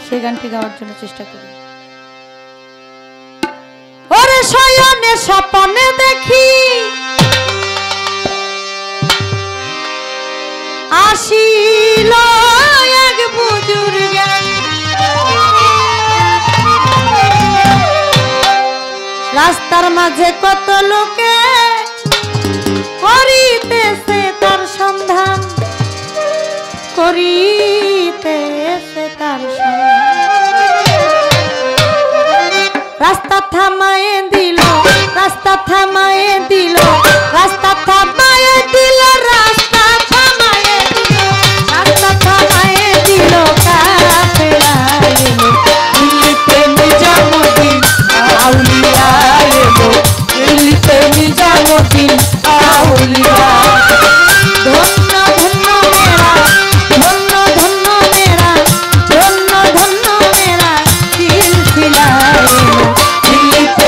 সেই গানটি গাওয়ার জন্য চেষ্টা করি। ওরে শয়নে স্বপ্নে দেখি আসিল এক বুজুর্গ, রাস্তার মাঝে কত লোকে করিতেছে তার সন্ধান, করিতেছে তার রাস্তা থামায়ে দিল, রাস্তা থামায়ে দিল, রাস্তা থামায়ে দিল, রাস্তা থামায়ে দিল, রাস্তা থামায়ে দিল কাফেলা এলো দিল্লিতে নিজামুদ্দিন আউলিয়া এলো, দিল্লিতে নিজামুদ্দিন আউলিয়া। ধন্য ধন্য মেরা, ধন্য ধন্য মেরা, ধন্য ধন্য মেরা সিলসিলা এলো দিল্লিতে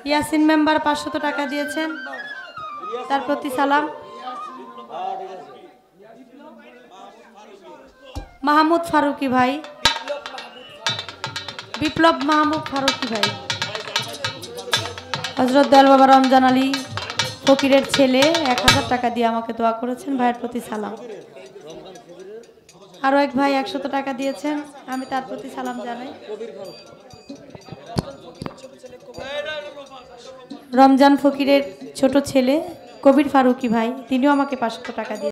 ইয়াসিন মেম্বার 500 টাকা দিয়েছেন, তার প্রতি সালাম। মাহমুদ ফারুকি ভাই, বিপ্লব মাহমুদ ফারুকি ভাই। হযরত দয়াল বাবা রমজান আলী ফকিরের ছেলে 1000 টাকা দিয়ে আমাকে দোয়া করেছেন, ভাইয়ের প্রতি সালাম। আরো এক ভাই 100 টাকা দিয়েছেন, আমি তার প্রতি সালাম জানাই। রমজান ফকিরের ছোট ছেলে কবির ফারুকি ভাই, তিনিও আমাকে 500 টাকা দিয়েছেন।